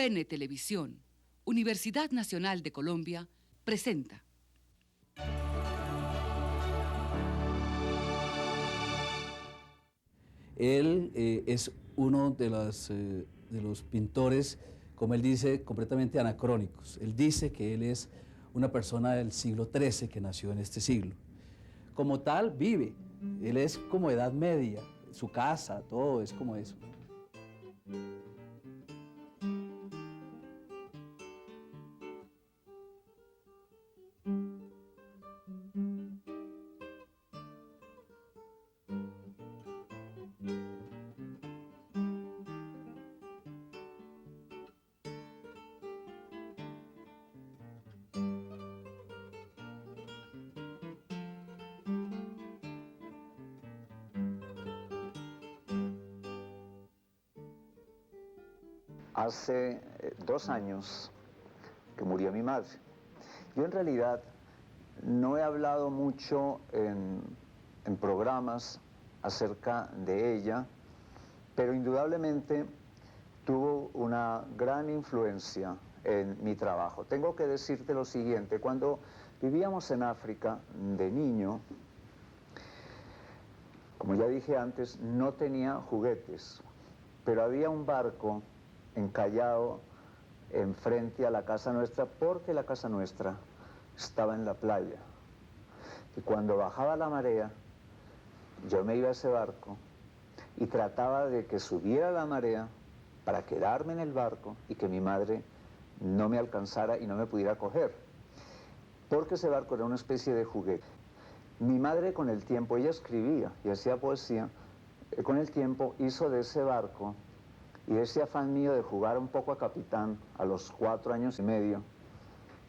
UN Televisión, Universidad Nacional de Colombia, presenta. Él es uno de los pintores, como él dice, completamente anacrónicos. Él dice que él es una persona del siglo XIII que nació en este siglo. Como tal, vive. Él es como edad media, su casa, todo es como eso. Hace 2 años que murió mi madre. Yo en realidad no he hablado mucho en programas acerca de ella, pero indudablemente tuvo una gran influencia en mi trabajo. Tengo que decirte lo siguiente: cuando vivíamos en África de niño, como ya dije antes, no tenía juguetes, pero había un barco encallado enfrente a la casa nuestra, porque la casa nuestra estaba en la playa. Y cuando bajaba la marea, yo me iba a ese barco y trataba de que subiera la marea para quedarme en el barco y que mi madre no me alcanzara y no me pudiera coger, porque ese barco era una especie de juguete. Mi madre, con el tiempo, ella escribía y hacía poesía, con el tiempo hizo de ese barco y ese afán mío de jugar un poco a capitán a los 4 años y medio,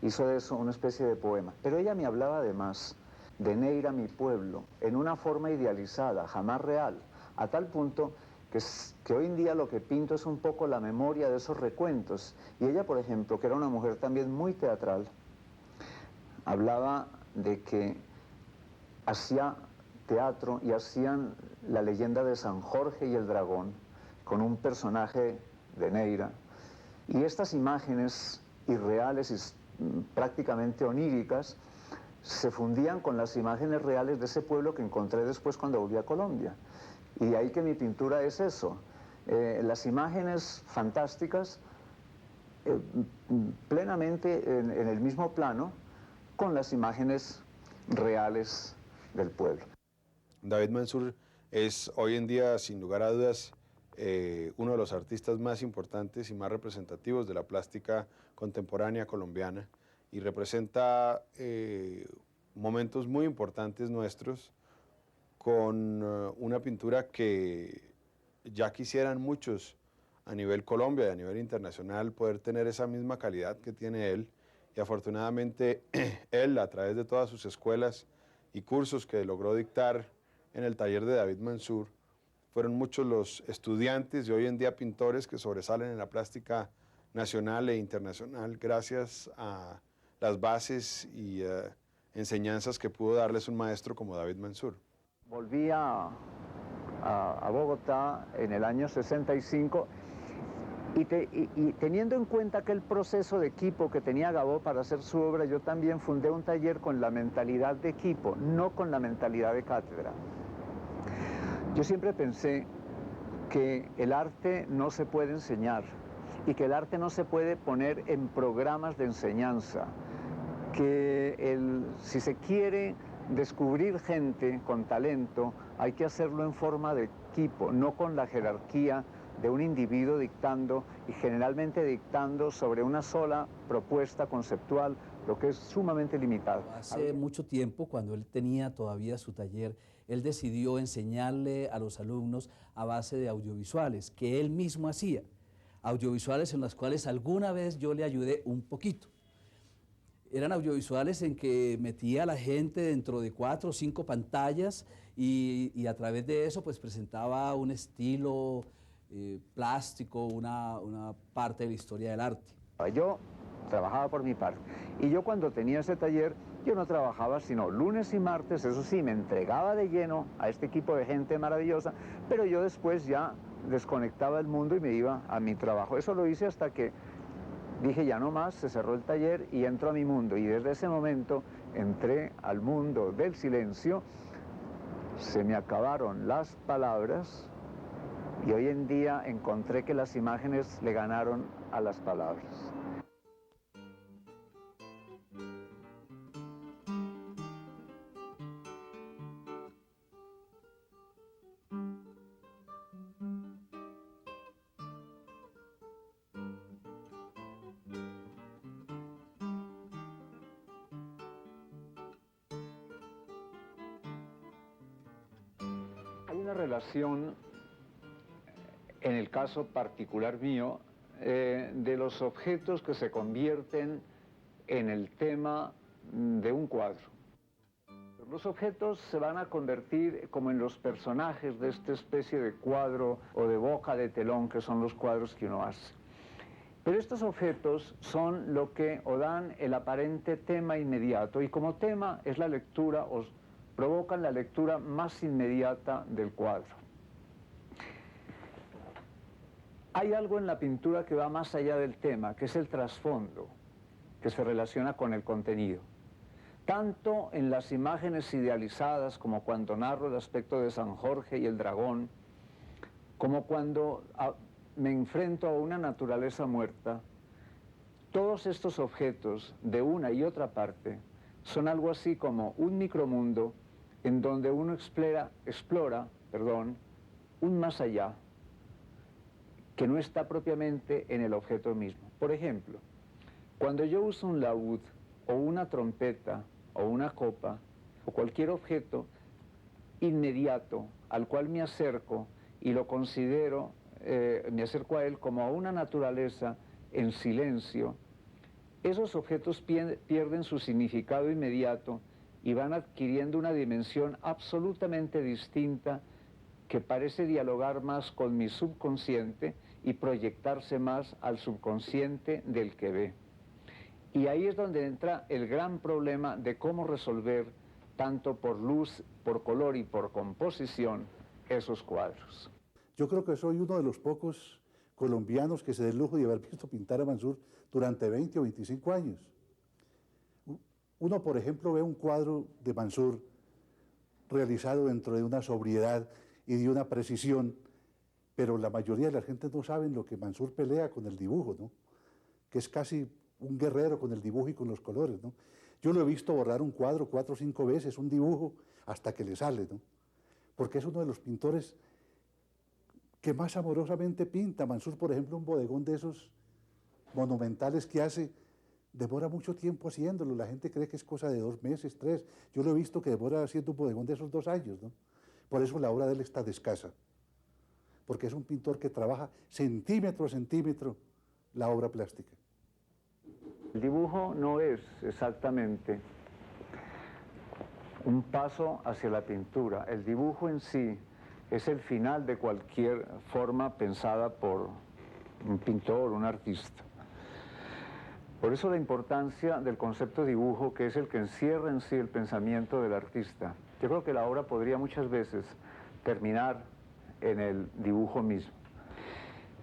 hizo de eso una especie de poema. Pero ella me hablaba además de Neira, mi pueblo, en una forma idealizada, jamás real, a tal punto que hoy en día lo que pinto es un poco la memoria de esos recuentos. Y ella, por ejemplo, que era una mujer también muy teatral, hablaba de que hacía teatro y hacían la leyenda de San Jorge y el dragón, con un personaje de Neira, y estas imágenes irreales y prácticamente oníricas se fundían con las imágenes reales de ese pueblo que encontré después cuando volví a Colombia. Y de ahí que mi pintura es eso, las imágenes fantásticas plenamente en el mismo plano con las imágenes reales del pueblo. David Mansur es hoy en día, sin lugar a dudas, uno de los artistas más importantes y más representativos de la plástica contemporánea colombiana, y representa momentos muy importantes nuestros con una pintura que ya quisieran muchos a nivel Colombia y a nivel internacional poder tener esa misma calidad que tiene él, y afortunadamente él, a través de todas sus escuelas y cursos que logró dictar en el taller de David Mansur, fueron muchos los estudiantes y hoy en día pintores que sobresalen en la plástica nacional e internacional gracias a las bases y enseñanzas que pudo darles un maestro como David Mansur. Volví a Bogotá en el año 65 y teniendo en cuenta aquel proceso de equipo que tenía Gabó para hacer su obra, yo también fundé un taller con la mentalidad de equipo, no con la mentalidad de cátedra. Yo siempre pensé que el arte no se puede enseñar y que el arte no se puede poner en programas de enseñanza, que si se quiere descubrir gente con talento, hay que hacerlo en forma de equipo, no con la jerarquía de un individuo dictando, y generalmente dictando sobre una sola propuesta conceptual, lo que es sumamente limitado. Hace mucho tiempo, cuando él tenía todavía su taller, él decidió enseñarle a los alumnos a base de audiovisuales que él mismo hacía, audiovisuales en los cuales alguna vez yo le ayudé un poquito. Eran audiovisuales en que metía a la gente dentro de 4 o 5 pantallas y a través de eso pues presentaba un estilo plástico, una parte de la historia del arte. Yo trabajaba por mi parte, y yo cuando tenía ese taller, yo no trabajaba sino lunes y martes, eso sí, me entregaba de lleno a este equipo de gente maravillosa, pero yo después ya desconectaba el mundo y me iba a mi trabajo. Eso lo hice hasta que dije ya no más, se cerró el taller y entro a mi mundo. Y desde ese momento entré al mundo del silencio, se me acabaron las palabras y hoy en día encontré que las imágenes le ganaron a las palabras. Hay una relación, en el caso particular mío, de los objetos que se convierten en el tema de un cuadro. Los objetos se van a convertir como en los personajes de esta especie de cuadro o de boca de telón que son los cuadros que uno hace. Pero estos objetos son lo que o dan el aparente tema inmediato y como tema es la lectura o provocan la lectura más inmediata del cuadro. Hay algo en la pintura que va más allá del tema, que es el trasfondo, que se relaciona con el contenido. Tanto en las imágenes idealizadas, como cuando narro el aspecto de San Jorge y el dragón, como cuando me enfrento a una naturaleza muerta, todos estos objetos de una y otra parte son algo así como un micromundo en donde uno explora, un más allá que no está propiamente en el objeto mismo. Por ejemplo, cuando yo uso un laúd o una trompeta o una copa o cualquier objeto inmediato al cual me acerco y lo considero, me acerco a él como a una naturaleza en silencio, esos objetos pierden su significado inmediato y van adquiriendo una dimensión absolutamente distinta que parece dialogar más con mi subconsciente y proyectarse más al subconsciente del que ve. Y ahí es donde entra el gran problema de cómo resolver, tanto por luz, por color y por composición, esos cuadros. Yo creo que soy uno de los pocos colombianos que se da el lujo de haber visto pintar a Mansur durante 20 o 25 años. Uno, por ejemplo, ve un cuadro de Mansur realizado dentro de una sobriedad y de una precisión, pero la mayoría de la gente no saben lo que Mansur pelea con el dibujo, ¿no? Que es casi un guerrero con el dibujo y con los colores, ¿no? Yo lo he visto borrar un cuadro 4 o 5 veces, un dibujo, hasta que le sale, ¿no? Porque es uno de los pintores que más amorosamente pinta. Mansur, por ejemplo, un bodegón de esos monumentales que hace, demora mucho tiempo haciéndolo. La gente cree que es cosa de 2 meses, 3. Yo lo he visto que demora haciendo un bodegón de esos 2 años, ¿no? Por eso la obra de él está de escasa, porque es un pintor que trabaja centímetro a centímetro la obra plástica. El dibujo no es exactamente un paso hacia la pintura. El dibujo en sí es el final de cualquier forma pensada por un pintor, un artista. Por eso la importancia del concepto dibujo, que es el que encierra en sí el pensamiento del artista. Yo creo que la obra podría muchas veces terminar en el dibujo mismo.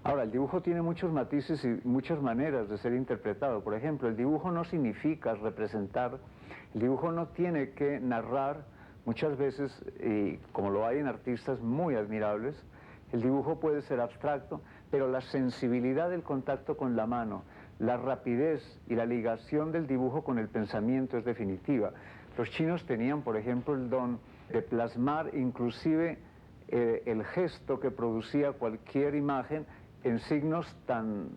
Ahora, el dibujo tiene muchos matices y muchas maneras de ser interpretado. Por ejemplo, el dibujo no significa representar, el dibujo no tiene que narrar. Muchas veces, y como lo hay en artistas muy admirables, el dibujo puede ser abstracto, pero la sensibilidad del contacto con la mano, la rapidez y la ligación del dibujo con el pensamiento es definitiva. Los chinos tenían, por ejemplo, el don de plasmar inclusive el gesto que producía cualquier imagen en signos tan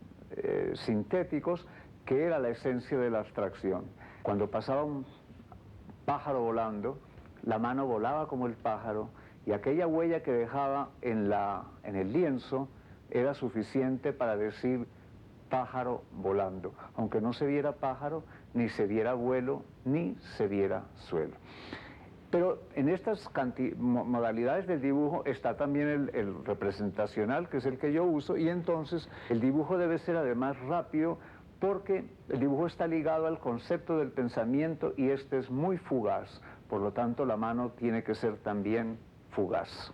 sintéticos que era la esencia de la abstracción. Cuando pasaba un pájaro volando, la mano volaba como el pájaro y aquella huella que dejaba en el lienzo era suficiente para decir pájaro volando, aunque no se viera pájaro, ni se viera vuelo, ni se viera suelo. Pero en estas modalidades del dibujo está también el representacional, que es el que yo uso, y entonces el dibujo debe ser además rápido, porque el dibujo está ligado al concepto del pensamiento y este es muy fugaz, por lo tanto la mano tiene que ser también fugaz.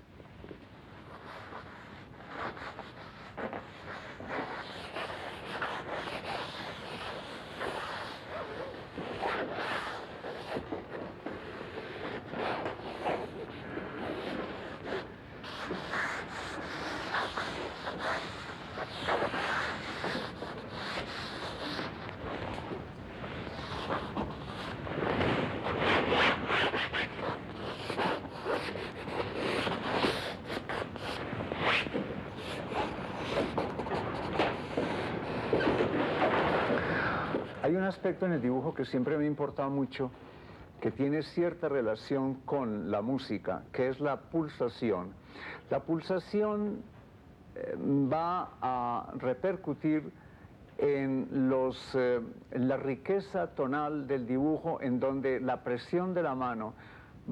aspecto en el dibujo que siempre me ha importado mucho, que tiene cierta relación con la música, que es la pulsación. La pulsación va a repercutir en la riqueza tonal del dibujo, en donde la presión de la mano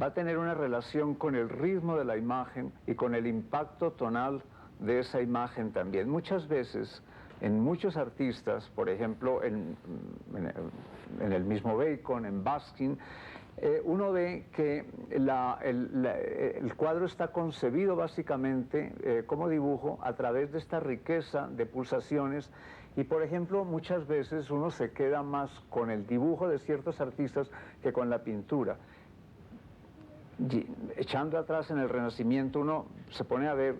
va a tener una relación con el ritmo de la imagen y con el impacto tonal de esa imagen también. Muchas veces, en muchos artistas, por ejemplo, en el mismo Bacon, en Baskin, uno ve que el cuadro está concebido básicamente como dibujo a través de esta riqueza de pulsaciones, y por ejemplo muchas veces uno se queda más con el dibujo de ciertos artistas que con la pintura. Echando atrás en el Renacimiento, uno se pone a ver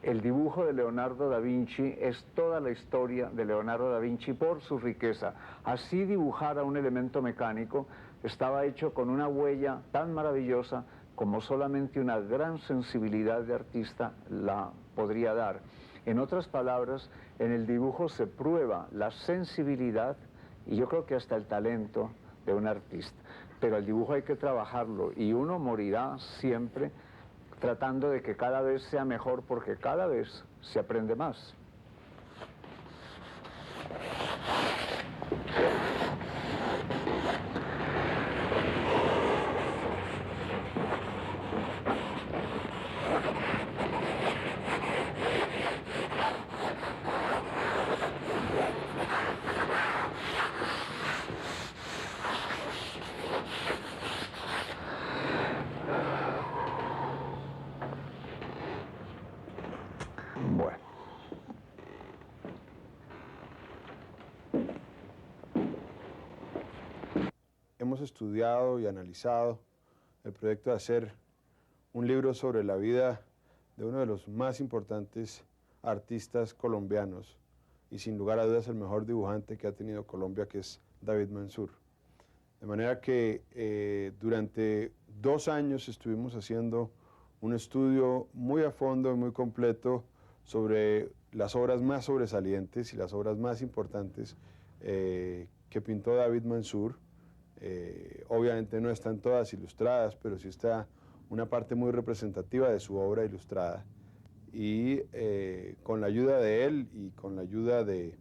el dibujo de Leonardo da Vinci, es toda la historia de Leonardo da Vinci por su riqueza. Así dibujara un elemento mecánico, estaba hecho con una huella tan maravillosa como solamente una gran sensibilidad de artista la podría dar. En otras palabras, en el dibujo se prueba la sensibilidad y yo creo que hasta el talento de un artista. Pero el dibujo hay que trabajarlo y uno morirá siempre tratando de que cada vez sea mejor, porque cada vez se aprende más. Bueno. Hemos estudiado y analizado el proyecto de hacer un libro sobre la vida de uno de los más importantes artistas colombianos y sin lugar a dudas el mejor dibujante que ha tenido Colombia, que es David Mansur. De manera que durante 2 años estuvimos haciendo un estudio muy a fondo y muy completo sobre las obras más sobresalientes y las obras más importantes que pintó David Mansur. Obviamente no están todas ilustradas, pero sí está una parte muy representativa de su obra ilustrada. Y con la ayuda de él y con la ayuda de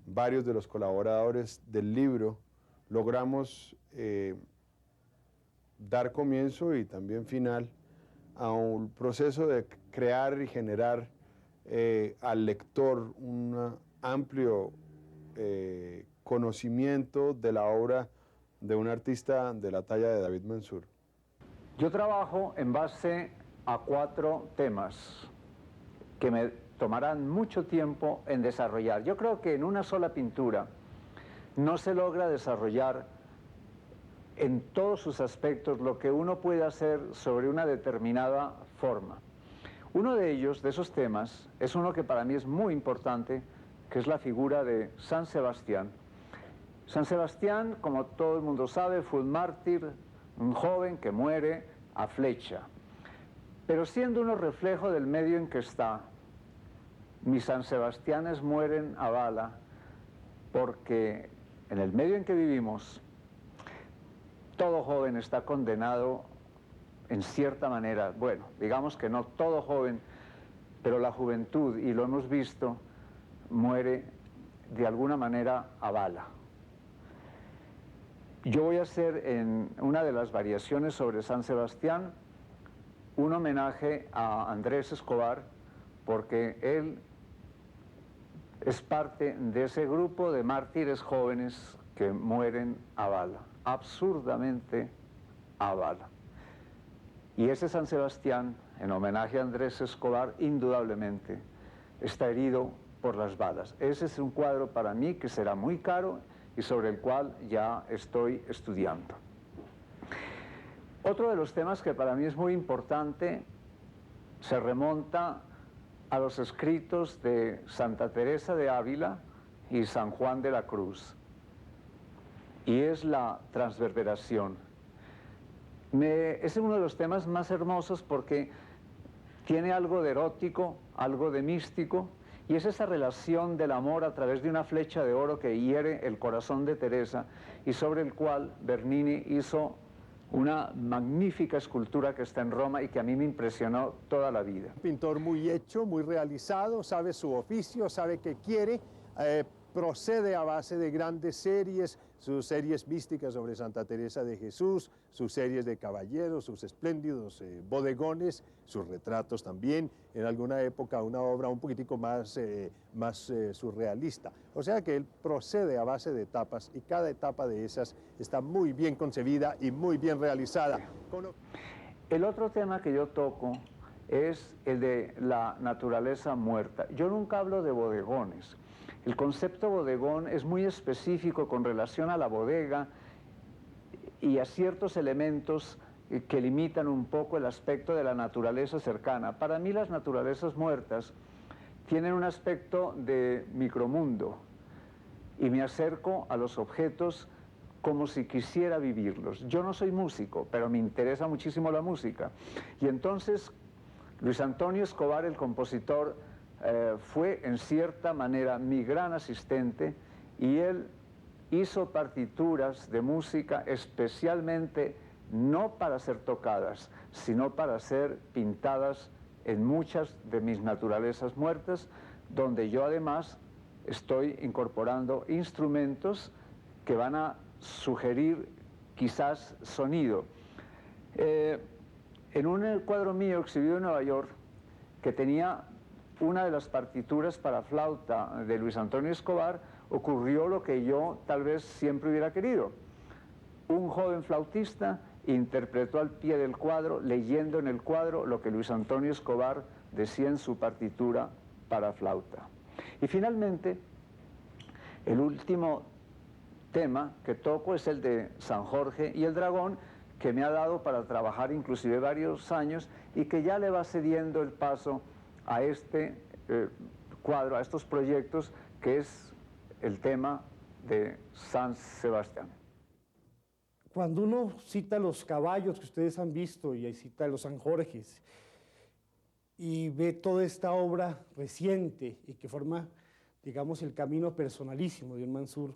varios de los colaboradores del libro, logramos dar comienzo y también final a un proceso de crear y generar al lector un amplio conocimiento de la obra de un artista de la talla de David Mansur. Yo trabajo en base a 4 temas que me tomarán mucho tiempo en desarrollar. Yo creo que en una sola pintura no se logra desarrollar en todos sus aspectos lo que uno puede hacer sobre una determinada forma. Uno de ellos, de esos temas, es uno que para mí es muy importante, que es la figura de San Sebastián. San Sebastián, como todo el mundo sabe, fue un mártir, un joven que muere a flecha. Pero siendo uno reflejo del medio en que está, mis San Sebastianes mueren a bala, porque en el medio en que vivimos, todo joven está condenado en cierta manera. Bueno, digamos que no todo joven, pero la juventud, y lo hemos visto, muere de alguna manera a bala. Yo voy a hacer en una de las variaciones sobre San Sebastián un homenaje a Andrés Escobar, porque él es parte de ese grupo de mártires jóvenes que mueren a bala, absurdamente a bala. Y ese San Sebastián, en homenaje a Andrés Escobar, indudablemente está herido por las balas. Ese es un cuadro para mí que será muy caro y sobre el cual ya estoy estudiando. Otro de los temas que para mí es muy importante se remonta a los escritos de Santa Teresa de Ávila y San Juan de la Cruz, y es la transverberación. Es uno de los temas más hermosos porque tiene algo de erótico, algo de místico, Y es esa relación del amor a través de una flecha de oro que hiere el corazón de Teresa y sobre el cual Bernini hizo una magnífica escultura que está en Roma y que a mí me impresionó toda la vida. Un pintor muy hecho, muy realizado, sabe su oficio, sabe qué quiere, procede a base de grandes series, sus series místicas sobre Santa Teresa de Jesús, sus series de caballeros, sus espléndidos bodegones, sus retratos también, en alguna época una obra un poquitico más surrealista. O sea que él procede a base de etapas y cada etapa de esas está muy bien concebida y muy bien realizada. El otro tema que yo toco es el de la naturaleza muerta. Yo nunca hablo de bodegones. El concepto bodegón es muy específico con relación a la bodega y a ciertos elementos que limitan un poco el aspecto de la naturaleza cercana. Para mí las naturalezas muertas tienen un aspecto de micromundo y me acerco a los objetos como si quisiera vivirlos. Yo no soy músico, pero me interesa muchísimo la música. Y entonces Luis Antonio Escobar, el compositor, fue en cierta manera mi gran asistente y él hizo partituras de música especialmente no para ser tocadas, sino para ser pintadas en muchas de mis naturalezas muertas, donde yo además estoy incorporando instrumentos que van a sugerir quizás sonido. En un cuadro mío exhibido en Nueva York, que tenía una de las partituras para flauta de Luis Antonio Escobar, ocurrió lo que yo tal vez siempre hubiera querido. Un joven flautista interpretó al pie del cuadro, leyendo en el cuadro lo que Luis Antonio Escobar decía en su partitura para flauta. Y finalmente, el último tema que toco es el de San Jorge y el Dragón, que me ha dado para trabajar inclusive varios años y que ya le va cediendo el paso a este cuadro, a estos proyectos, que es el tema de San Sebastián. Cuando uno cita los caballos que ustedes han visto y ahí cita los San Jorges y ve toda esta obra reciente y que forma, digamos, el camino personalísimo de un Mansur,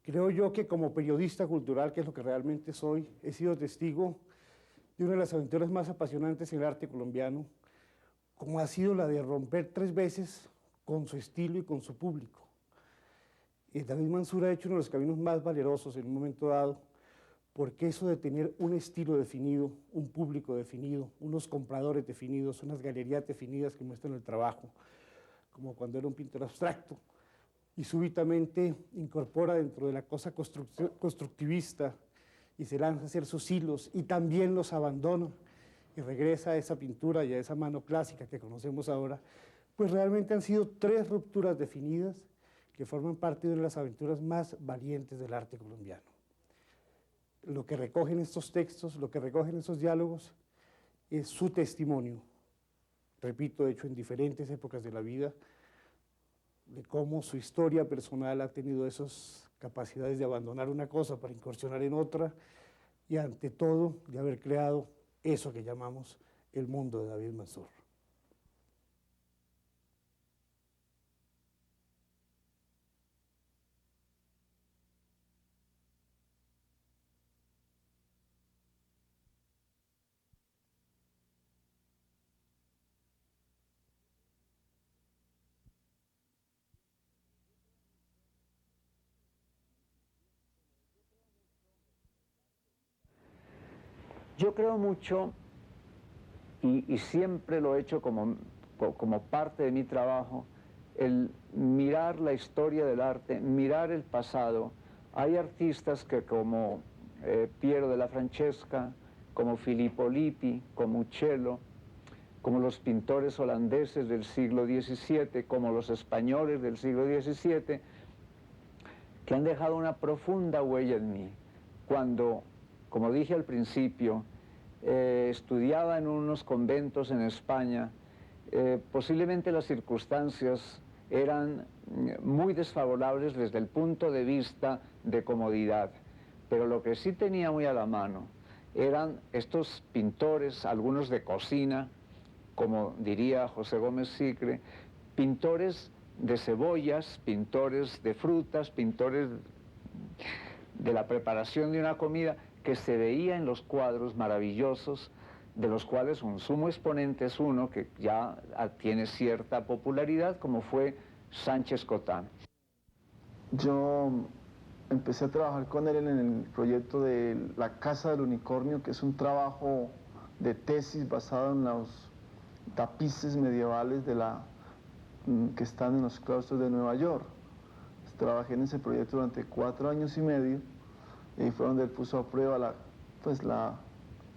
creo yo que como periodista cultural, que es lo que realmente soy, he sido testigo de una de las aventuras más apasionantes en el arte colombiano, como ha sido la de romper 3 veces con su estilo y con su público. David Mansur ha hecho uno de los caminos más valerosos en un momento dado, porque eso de tener un estilo definido, un público definido, unos compradores definidos, unas galerías definidas que muestran el trabajo, como cuando era un pintor abstracto, y súbitamente incorpora dentro de la cosa constructivista y se lanza a hacer sus hilos y también los abandona y regresa a esa pintura y a esa mano clásica que conocemos ahora, pues realmente han sido 3 rupturas definidas que forman parte de las aventuras más valientes del arte colombiano. Lo que recogen estos textos, lo que recogen estos diálogos, es su testimonio, repito, hecho en diferentes épocas de la vida, de cómo su historia personal ha tenido esas capacidades de abandonar una cosa para incursionar en otra, y ante todo, de haber creado eso que llamamos el mundo de David Mansur. Yo creo mucho, y siempre lo he hecho como parte de mi trabajo, el mirar la historia del arte, mirar el pasado. Hay artistas que como Piero della Francesca, como Filippo Lippi, como Uccello, como los pintores holandeses del siglo XVII, como los españoles del siglo XVII, que han dejado una profunda huella en mí. Cuando, como dije al principio, estudiaba en unos conventos en España, posiblemente las circunstancias eran muy desfavorables desde el punto de vista de comodidad, pero lo que sí tenía muy a la mano eran estos pintores, algunos de cocina, como diría José Gómez Sicre, pintores de cebollas, pintores de frutas, pintores de la preparación de una comida que se veía en los cuadros maravillosos, de los cuales un sumo exponente es uno que ya tiene cierta popularidad, como fue Sánchez Cotán. Yo empecé a trabajar con él en el proyecto de La Casa del Unicornio, que es un trabajo de tesis basado en los tapices medievales que están en los claustros de Nueva York. Trabajé en ese proyecto durante 4 años y medio, y fue donde él puso a prueba la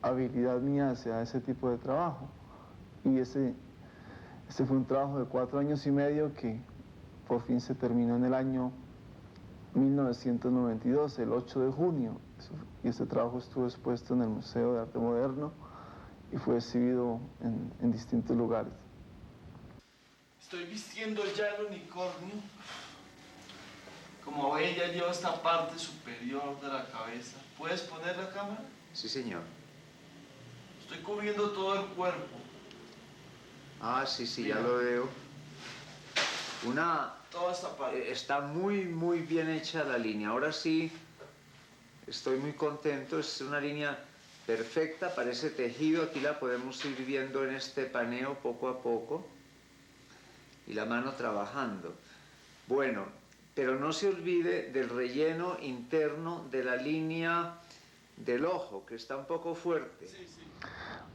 habilidad mía hacia ese tipo de trabajo. Y ese fue un trabajo de 4 años y medio que por fin se terminó en el año 1992, el 8 de junio. Y este trabajo estuvo expuesto en el Museo de Arte Moderno y fue exhibido en distintos lugares. Estoy vistiendo ya el unicornio. Como ven, ya llevo esta parte superior de la cabeza. ¿Puedes poner la cámara? Sí, señor. Estoy cubriendo todo el cuerpo. Ah, sí, Mira. ya lo veo. Toda esta parte. Está muy, muy bien hecha la línea. Ahora sí, estoy muy contento. Es una línea perfecta, parece tejido. Aquí la podemos ir viendo en este paneo poco a poco. Y la mano trabajando. Bueno, pero no se olvide del relleno interno de la línea del ojo, que está un poco fuerte. Sí, sí.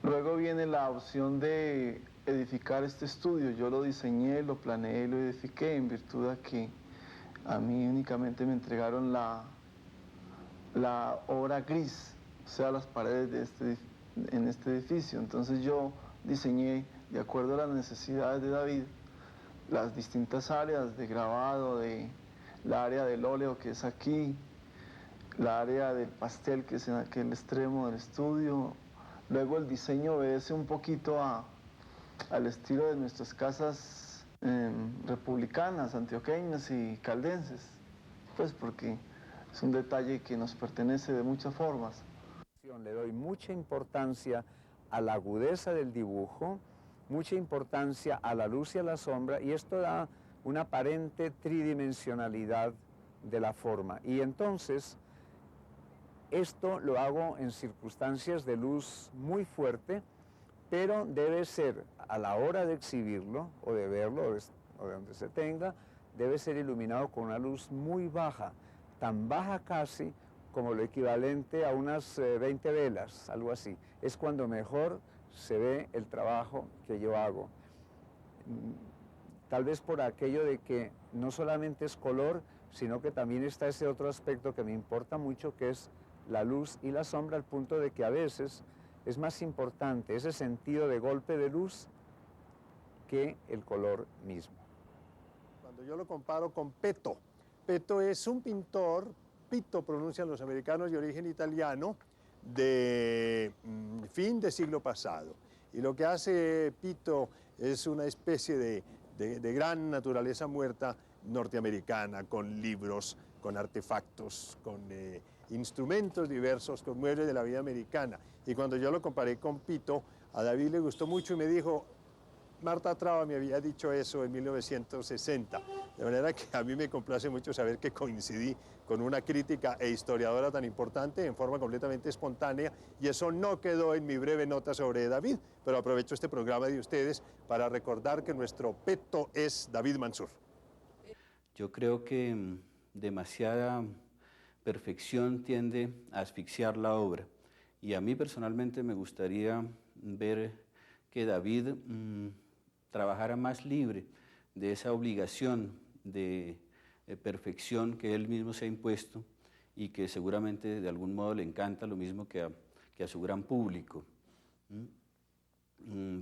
Luego viene la opción de edificar este estudio. Yo lo diseñé, lo planeé, lo edifiqué en virtud de que a mí únicamente me entregaron la obra gris, o sea, las paredes en este edificio. Entonces yo diseñé, de acuerdo a las necesidades de David, las distintas áreas de grabado, la área del óleo que es aquí, la área del pastel que es en aquel extremo del estudio. Luego el diseño obedece un poquito al estilo de nuestras casas republicanas, antioqueñas y caldenses, pues porque es un detalle que nos pertenece de muchas formas. Le doy mucha importancia a la agudeza del dibujo, mucha importancia a la luz y a la sombra, y esto da una aparente tridimensionalidad de la forma. Y entonces, esto lo hago en circunstancias de luz muy fuerte, pero debe ser, a la hora de exhibirlo, o de verlo, o de donde se tenga, debe ser iluminado con una luz muy baja, tan baja casi como lo equivalente a unas 20 velas, algo así. Es cuando mejor se ve el trabajo que yo hago. Tal vez por aquello de que no solamente es color, sino que también está ese otro aspecto que me importa mucho, que es la luz y la sombra, al punto de que a veces es más importante ese sentido de golpe de luz que el color mismo. Cuando yo lo comparo con Peto, Peto es un pintor, Pito pronuncian los americanos, de origen italiano, de fin de siglo pasado. Y lo que hace Pito es una especie de gran naturaleza muerta norteamericana, con libros, con artefactos, con instrumentos diversos, con muebles de la vida americana. Y cuando yo lo comparé con Pito, a David le gustó mucho y me dijo, Marta Traba me había dicho eso en 1960, de manera que a mí me complace mucho saber que coincidí con una crítica e historiadora tan importante en forma completamente espontánea, y eso no quedó en mi breve nota sobre David, pero aprovecho este programa de ustedes para recordar que nuestro Peto es David Mansur. Yo creo que demasiada perfección tiende a asfixiar la obra, y a mí personalmente me gustaría ver que David trabajara más libre de esa obligación de perfección que él mismo se ha impuesto y que seguramente de algún modo le encanta lo mismo que a su gran público.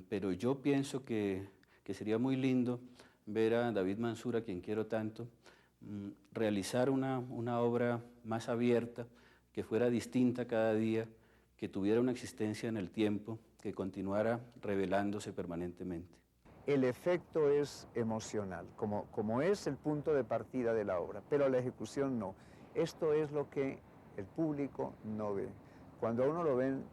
Pero yo pienso que sería muy lindo ver a David Mansur, a quien quiero tanto, realizar una obra más abierta, que fuera distinta cada día, que tuviera una existencia en el tiempo, que continuara revelándose permanentemente. El efecto es emocional, como es el punto de partida de la obra, pero la ejecución no. Esto es lo que el público no ve. Cuando uno lo ven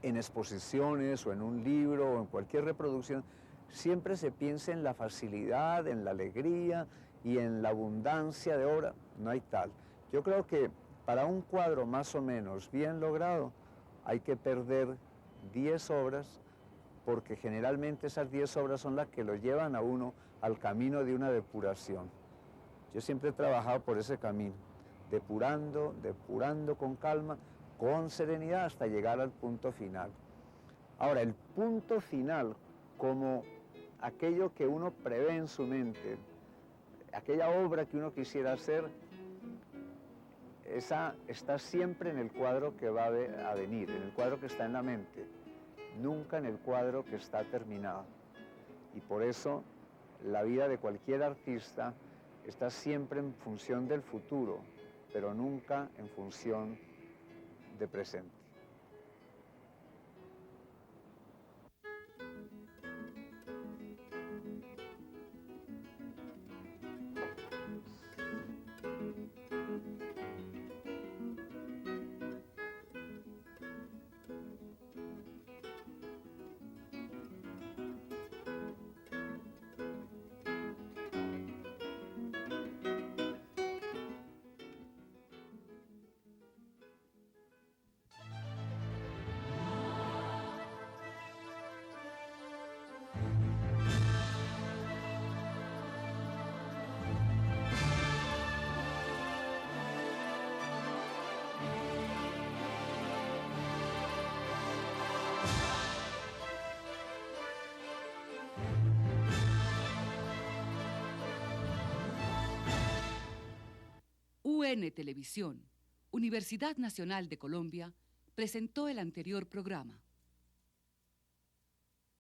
en exposiciones o en un libro o en cualquier reproducción, siempre se piensa en la facilidad, en la alegría y en la abundancia de obra. No hay tal. Yo creo que para un cuadro más o menos bien logrado hay que perder 10 obras, porque generalmente esas 10 obras son las que lo llevan a uno al camino de una depuración. Yo siempre he trabajado por ese camino, depurando, depurando con calma, con serenidad hasta llegar al punto final. Ahora, el punto final, como aquello que uno prevé en su mente, aquella obra que uno quisiera hacer, esa está siempre en el cuadro que va a venir, en el cuadro que está en la mente, nunca en el cuadro que está terminado. Y por eso la vida de cualquier artista está siempre en función del futuro, pero nunca en función de presente. UN Televisión, Universidad Nacional de Colombia, presentó el anterior programa.